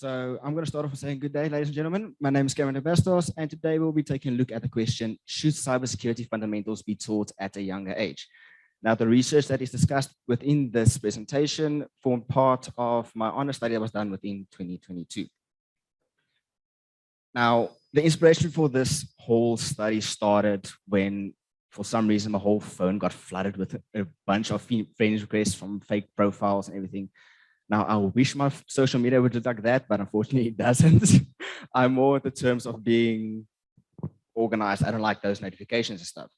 So I'm going to start off with saying good day, ladies and gentlemen. My name is Bastos, and today we'll be taking a look at the question, should cybersecurity fundamentals be taught at a younger age? Now, the research that is discussed within this presentation formed part of my honor study that was done within 2022. Now, the inspiration for this whole study started when, for some reason, my whole phone got flooded with a bunch of friend requests from fake profiles and everything. Now, I wish my social media would look like that, but unfortunately it doesn't. I'm more in the terms of being organized. I don't like those notifications and stuff.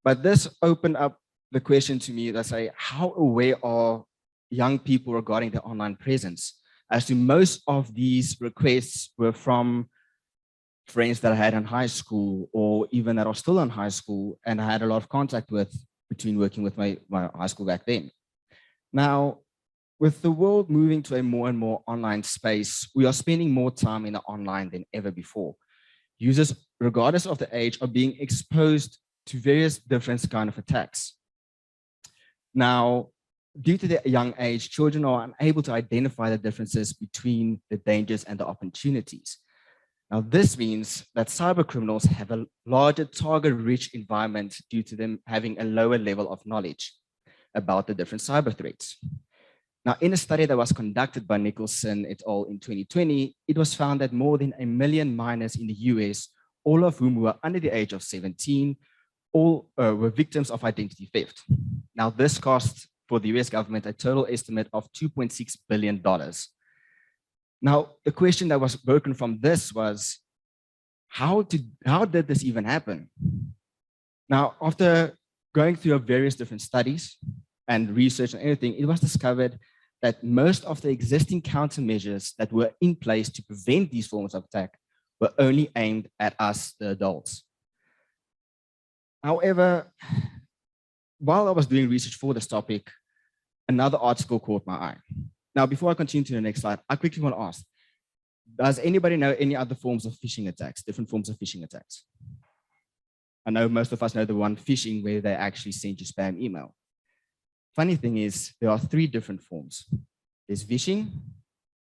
But this opened up the question to me that say, how aware are young people regarding their online presence? As to most of these requests were from friends that I had in high school, or even that are still in high school, and I had a lot of contact with between working with my high school back then. Now, with the world moving to a more and more online space, we are spending more time in the online than ever before. Users, regardless of the age, are being exposed to various different kinds of attacks. Now, due to their young age, children are unable to identify the differences between the dangers and the opportunities. Now, this means that cyber criminals have a larger target-rich environment due to them having a lower level of knowledge about the different cyber threats. Now, in a study that was conducted by Nicholson et al. In 2020, it was found that more than 1 million minors in the US, all of whom were under the age of 17, all were victims of identity theft. Now, this cost for the US government a total estimate of $2.6 billion. Now, the question that was broken from this was, how did this even happen? Now, after going through various different studies and research and everything, it was discovered that most of the existing countermeasures that were in place to prevent these forms of attack were only aimed at us, the adults. However, while I was doing research for this topic, another article caught my eye. Now, before I continue to the next slide, I quickly want to ask, does anybody know any other forms of phishing attacks, different forms of phishing attacks? I know most of us know the one phishing where they actually send you spam email. Funny thing is, there are 3 different forms. There's vishing,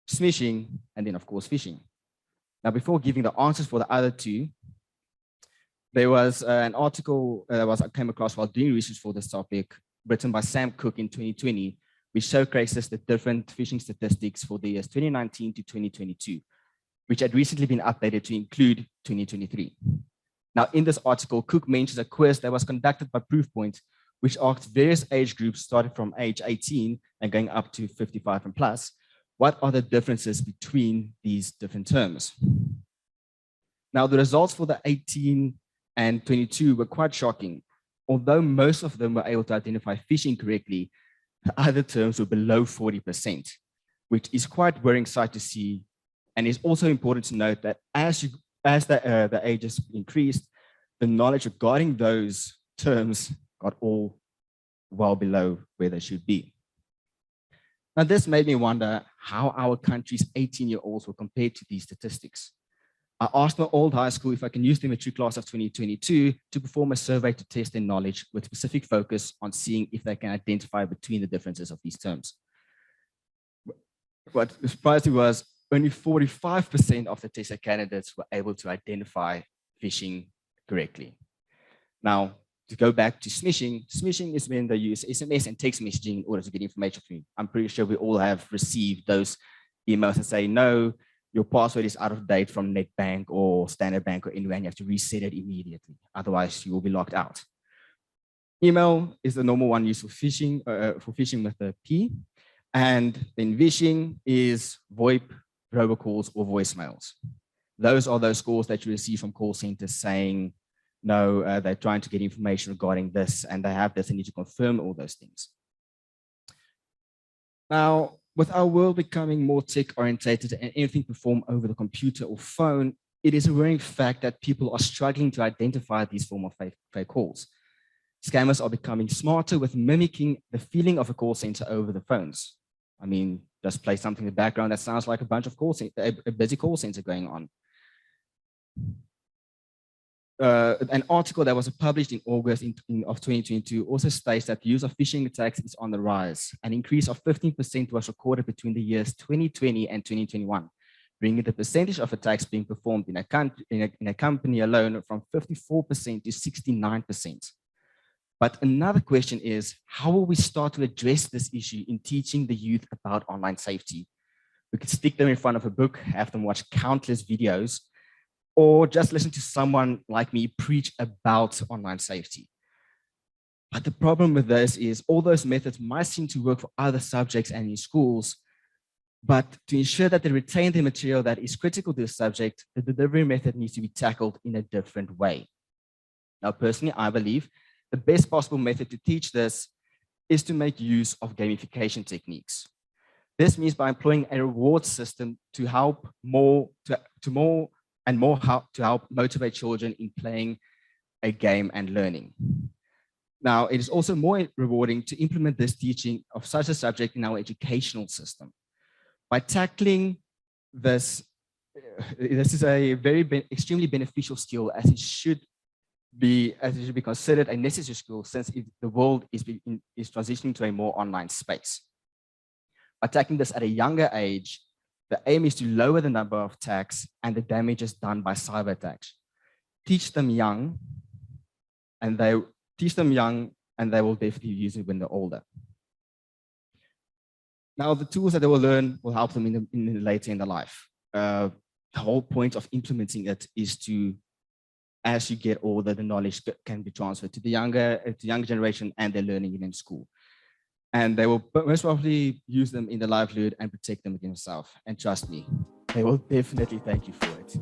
smishing, and then of course phishing. Now, before giving the answers for the other 2, there was an article I came across while doing research for this topic, written by Sam Cook in 2020, which showcases the different phishing statistics for the years 2019 to 2022, which had recently been updated to include 2023. Now, in this article, Cook mentions a quiz that was conducted by Proofpoint, which asked various age groups starting from age 18 and going up to 55 and plus, what are the differences between these different terms? Now, the results for the 18 and 22 were quite shocking. Although most of them were able to identify phishing correctly, the other terms were below 40%, which is quite worrying sight to see. And it's also important to note that as the ages increased, the knowledge regarding those terms got all well below where they should be. Now, this made me wonder how our country's 18-year-olds were compared to these statistics. I asked my old high school if I can use the matric class of 2022 to perform a survey to test their knowledge with specific focus on seeing if they can identify between the differences of these terms. What surprised me was only 45% of the tested candidates were able to identify phishing correctly. Now, to go back to smishing, smishing is when they use SMS and text messaging in order to get information from you. I'm pretty sure we all have received those emails that say, no, your password is out of date from NetBank or Standard Bank or anywhere, and you have to reset it immediately. Otherwise, you will be locked out. Email is the normal one used for phishing with the P. And then vishing is VoIP, robocalls, or voicemails. Those are those calls that you receive from call centers saying, no, they're trying to get information regarding this, and they have this, and need to confirm all those things. Now, with our world becoming more tech-orientated and everything performed over the computer or phone, it is a worrying fact that people are struggling to identify these forms of fake calls. Scammers are becoming smarter with mimicking the feeling of a call center over the phones. I mean, just play something in the background that sounds like a bunch of a busy call center going on. An article that was published in August of 2022 also states that the use of phishing attacks is on the rise. An increase of 15% was recorded between the years 2020 and 2021, bringing the percentage of attacks being performed in a company alone from 54% to 69%. But another question is, how will we start to address this issue in teaching the youth about online safety? We could stick them in front of a book, have them watch countless videos, or just listen to someone like me preach about online safety. But the problem with this is all those methods might seem to work for other subjects and in schools, but to ensure that they retain the material that is critical to the subject, the delivery method needs to be tackled in a different way. Now, personally, I believe the best possible method to teach this is to make use of gamification techniques. This means by employing a reward system to help to help motivate children in playing a game and learning. Now, it is also more rewarding to implement this teaching of such a subject in our educational system. By tackling this, this is a extremely beneficial skill as it should be considered a necessary skill since the world is transitioning to a more online space. By tackling this at a younger age, the aim is to lower the number of attacks and the damages done by cyber attacks. Teach them young, and they will definitely use it when they're older. Now, the tools that they will learn will help them later in their life. The whole point of implementing it is to, as you get older, the knowledge can be transferred to the younger generation, and they're learning it in school. And they will most probably use them in the livelihood and protect them against themselves. And trust me, they will definitely thank you for it.